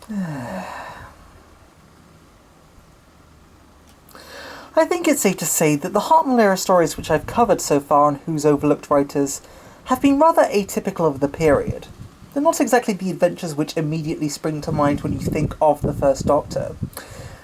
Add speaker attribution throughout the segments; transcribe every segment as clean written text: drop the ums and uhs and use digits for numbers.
Speaker 1: I think it's safe to say that the Hartnell era stories which I've covered so far on Who's Overlooked Writers have been rather atypical of the period. They're not exactly the adventures which immediately spring to mind when you think of the First Doctor,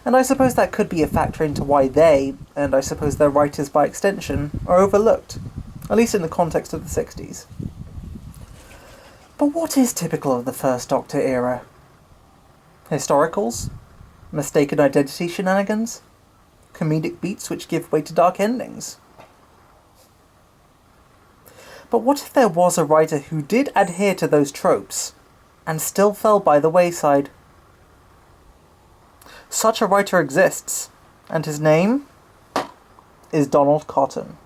Speaker 1: and I suppose that could be a factor into why they, and I suppose their writers by extension, are overlooked, at least in the context of the 60s. But what is typical of the First Doctor era? Historicals? Mistaken identity shenanigans? Comedic beats which give way to dark endings? But what if there was a writer who did adhere to those tropes, and still fell by the wayside? Such a writer exists, and his name is Donald Cotton.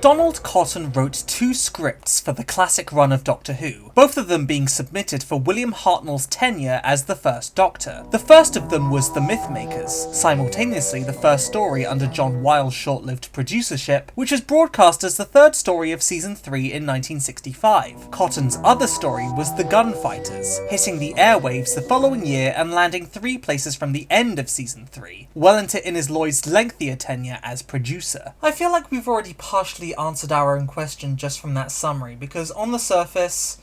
Speaker 1: Donald Cotton wrote 2 scripts for the classic run of Doctor Who, both of them being submitted for William Hartnell's tenure as the First Doctor. The first of them was The Mythmakers, simultaneously the first story under John Wile's short-lived producership, which was broadcast as the 3rd story of Season 3 in 1965. Cotton's other story was The Gunfighters, hitting the airwaves the following year and landing 3 places from the end of Season 3, well into Innes Lloyd's lengthier tenure as producer. I feel like we've already partially answered our own question just from that summary, because on the surface,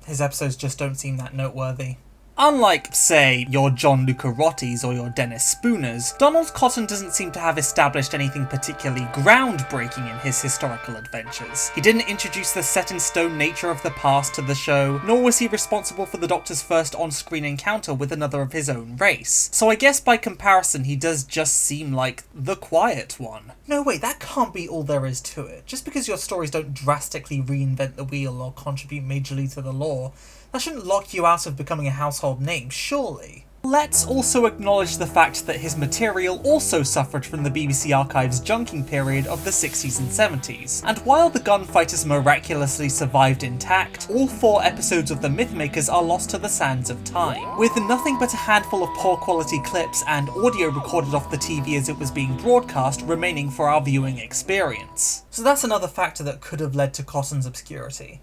Speaker 1: his episodes just don't seem that noteworthy. Unlike, say, your John Luca Rottis or your Dennis Spooners, Donald Cotton doesn't seem to have established anything particularly groundbreaking in his historical adventures. He didn't introduce the set-in-stone nature of the past to the show, nor was he responsible for the Doctor's first on-screen encounter with another of his own race. So I guess by comparison he does just seem like the quiet one. No wait, that can't be all there is to it. Just because your stories don't drastically reinvent the wheel or contribute majorly to the lore, that shouldn't lock you out of becoming a household name, surely. Let's also acknowledge the fact that his material also suffered from the BBC Archive's junking period of the 60s and 70s, and while the Gunfighters miraculously survived intact, all 4 episodes of The Mythmakers are lost to the sands of time, with nothing but a handful of poor quality clips and audio recorded off the TV as it was being broadcast remaining for our viewing experience. So that's another factor that could have led to Cotton's obscurity.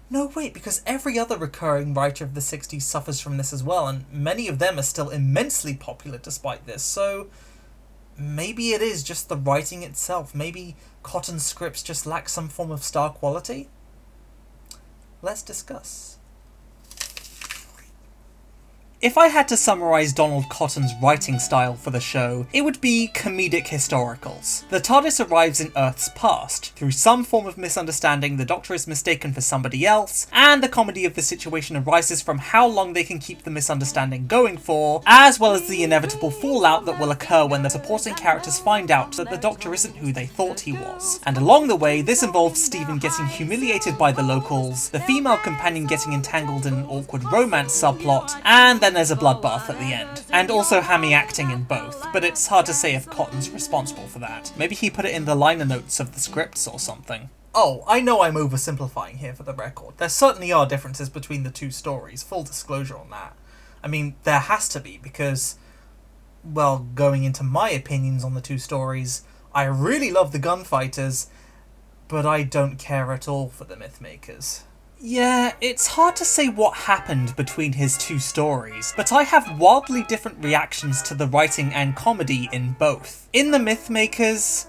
Speaker 1: No, wait, because every other recurring writer of the 60s suffers from this as well, and many of them are still immensely popular despite this, so maybe it is just the writing itself. Maybe Cotton's scripts just lack some form of star quality? Let's discuss. If I had to summarise Donald Cotton's writing style for the show, it would be comedic historicals. The TARDIS arrives in Earth's past. Through some form of misunderstanding, the Doctor is mistaken for somebody else, and the comedy of the situation arises from how long they can keep the misunderstanding going for, as well as the inevitable fallout that will occur when the supporting characters find out that the Doctor isn't who they thought he was. And along the way, this involves Stephen getting humiliated by the locals, the female companion getting entangled in an awkward romance subplot, and then there's a bloodbath at the end. And also hammy acting in both, but it's hard to say if Cotton's responsible for that. Maybe he put it in the liner notes of the scripts or something. Oh, I know I'm oversimplifying here for the record. There certainly are differences between the 2 stories, full disclosure on that. I mean, there has to be, because, well, going into my opinions on the 2 stories, I really love the Gunfighters, but I don't care at all for the Mythmakers. Yeah, it's hard to say what happened between his 2 stories, but I have wildly different reactions to the writing and comedy in both. In The Mythmakers,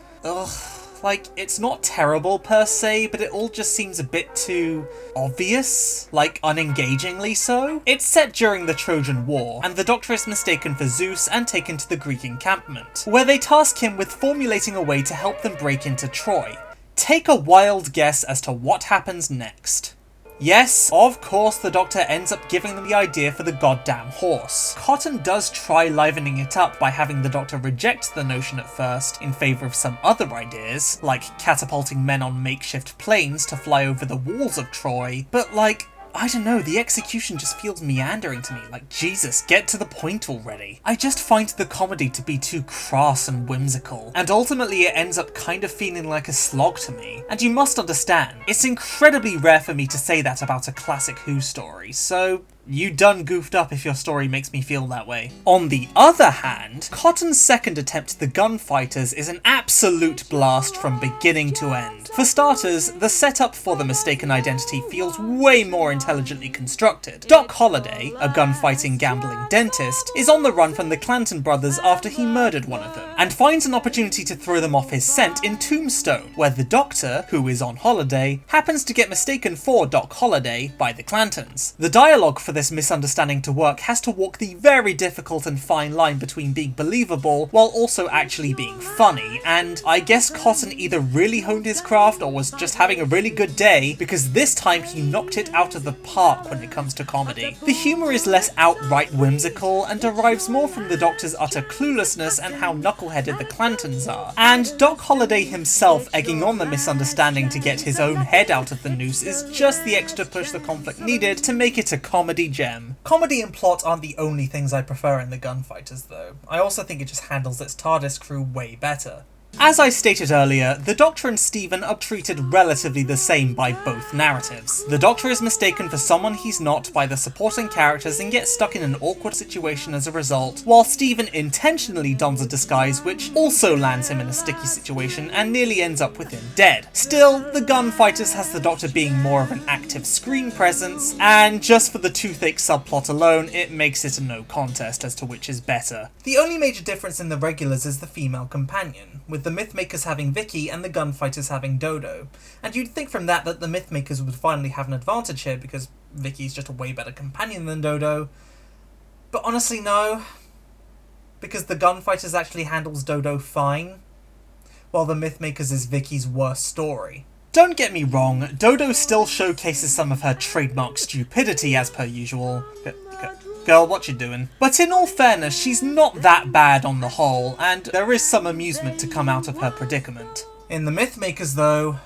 Speaker 1: it's not terrible per se, but it all just seems a bit too obvious, unengagingly so. It's set during the Trojan War, and the Doctor is mistaken for Zeus and taken to the Greek encampment, where they task him with formulating a way to help them break into Troy. Take a wild guess as to what happens next. Yes, of course the Doctor ends up giving them the idea for the goddamn horse. Cotton does try livening it up by having the Doctor reject the notion at first in favour of some other ideas, like catapulting men on makeshift planes to fly over the walls of Troy, but I don't know, the execution just feels meandering to me, like Jesus, get to the point already. I just find the comedy to be too crass and whimsical, and ultimately it ends up kind of feeling like a slog to me. And you must understand, it's incredibly rare for me to say that about a classic Who story, so you done goofed up if your story makes me feel that way. On the other hand, Cotton's second attempt, The Gunfighters, is an absolute blast from beginning to end. For starters, the setup for the mistaken identity feels way more intelligently constructed. Doc Holliday, a gunfighting gambling dentist, is on the run from the Clanton brothers after he murdered one of them, and finds an opportunity to throw them off his scent in Tombstone, where the Doctor, who is on holiday, happens to get mistaken for Doc Holliday by the Clantons. The dialogue for this misunderstanding to work has to walk the very difficult and fine line between being believable while also actually being funny, and I guess Cotton either really honed his craft or was just having a really good day, because this time he knocked it out of the park when it comes to comedy. The humour is less outright whimsical and derives more from the Doctor's utter cluelessness and how knuckleheaded the Clantons are, and Doc Holliday himself egging on the misunderstanding to get his own head out of the noose is just the extra push the conflict needed to make it a comedy gem. Comedy and plot aren't the only things I prefer in The Gunfighters though. I also think it just handles its TARDIS crew way better. As I stated earlier, the Doctor and Stephen are treated relatively the same by both narratives. The Doctor is mistaken for someone he's not by the supporting characters and gets stuck in an awkward situation as a result, while Stephen intentionally dons a disguise which also lands him in a sticky situation and nearly ends up with him dead. Still, The Gunfighters has the Doctor being more of an active screen presence, and just for the toothache subplot alone, it makes it a no contest as to which is better. The only major difference in the regulars is the female companion, with the Mythmakers having Vicky and the Gunfighters having Dodo. And you'd think from that the Mythmakers would finally have an advantage here because Vicky's just a way better companion than Dodo. But honestly no, because the Gunfighters actually handles Dodo fine, while the Mythmakers is Vicky's worst story. Don't get me wrong, Dodo still showcases some of her trademark stupidity as per usual. Girl, what you doing? But in all fairness, she's not that bad on the whole, and there is some amusement to come out of her predicament. In the Mythmakers though,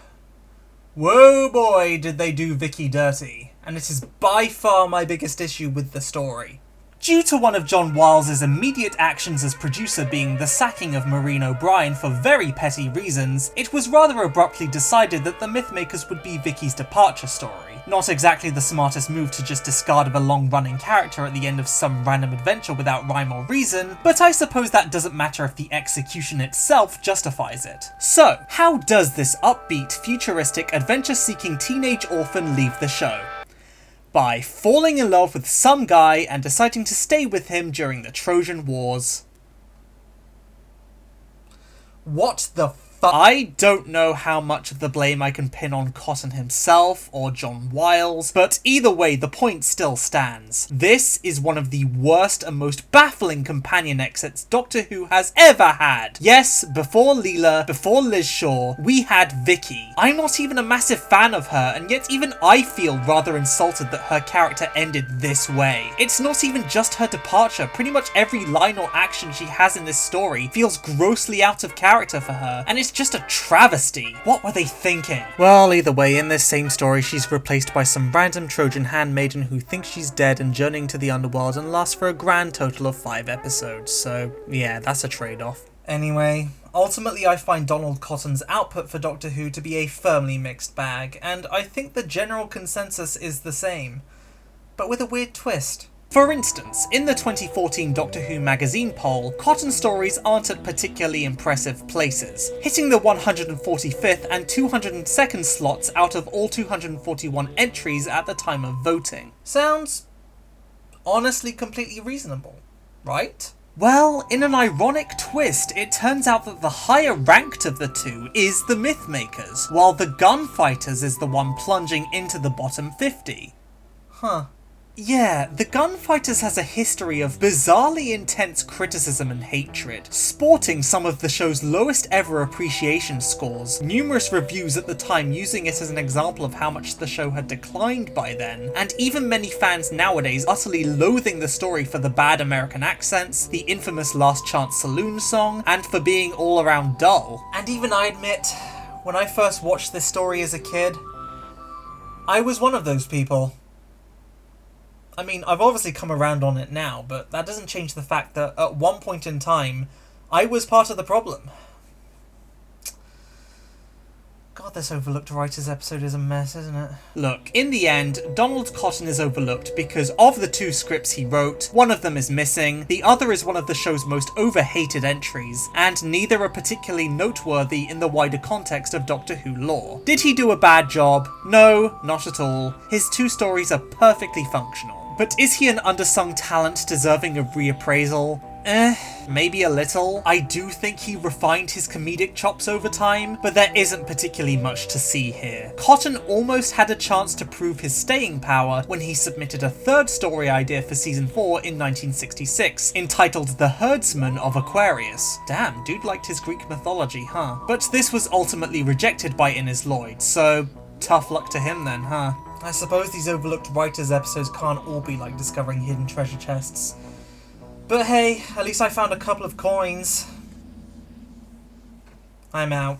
Speaker 1: whoa boy did they do Vicky dirty, and it is by far my biggest issue with the story. Due to one of John Wiles's immediate actions as producer being the sacking of Maureen O'Brien for very petty reasons, it was rather abruptly decided that the Mythmakers would be Vicky's departure story. Not exactly the smartest move to just discard of a long-running character at the end of some random adventure without rhyme or reason, but I suppose that doesn't matter if the execution itself justifies it. So, how does this upbeat, futuristic, adventure-seeking teenage orphan leave the show? By falling in love with some guy and deciding to stay with him during the Trojan Wars. What the fuck? I don't know how much of the blame I can pin on Cotton himself or John Wiles, but either way the point still stands. This is one of the worst and most baffling companion exits Doctor Who has ever had. Yes, before Leela, before Liz Shaw, we had Vicky. I'm not even a massive fan of her, and yet even I feel rather insulted that her character ended this way. It's not even just her departure, pretty much every line or action she has in this story feels grossly out of character for her, and it's just a travesty. What were they thinking? Well, either way, in this same story, she's replaced by some random Trojan handmaiden who thinks she's dead and journeying to the underworld and lasts for a grand total of 5 episodes, so yeah, that's a trade-off. Anyway, ultimately I find Donald Cotton's output for Doctor Who to be a firmly mixed bag, and I think the general consensus is the same, but with a weird twist. For instance, in the 2014 Doctor Who magazine poll, Cotton stories aren't at particularly impressive places, hitting the 145th and 202nd slots out of all 241 entries at the time of voting. Sounds honestly completely reasonable, right? Well, in an ironic twist, it turns out that the higher ranked of the two is the Mythmakers, while the Gunfighters is the one plunging into the bottom 50. Huh. Yeah, the Gunfighters has a history of bizarrely intense criticism and hatred, sporting some of the show's lowest ever appreciation scores, numerous reviews at the time using it as an example of how much the show had declined by then, and even many fans nowadays utterly loathing the story for the bad American accents, the infamous Last Chance Saloon song, and for being all around dull. And even I admit, when I first watched this story as a kid, I was one of those people. I mean, I've obviously come around on it now, but that doesn't change the fact that at one point in time, I was part of the problem. God, this Overlooked Writers episode is a mess, isn't it? Look, in the end, Donald Cotton is overlooked because of the 2 scripts he wrote, one of them is missing, the other is one of the show's most over-hated entries, and neither are particularly noteworthy in the wider context of Doctor Who lore. Did he do a bad job? No, not at all. His 2 stories are perfectly functional. But is he an undersung talent deserving of reappraisal? Maybe a little. I do think he refined his comedic chops over time, but there isn't particularly much to see here. Cotton almost had a chance to prove his staying power when he submitted a 3rd story idea for season 4 in 1966, entitled The Herdsman of Aquarius. Damn, dude liked his Greek mythology, huh? But this was ultimately rejected by Innes Lloyd, so tough luck to him then, huh? I suppose these Overlooked Writers episodes can't all be like discovering hidden treasure chests. But hey, at least I found a couple of coins. I'm out.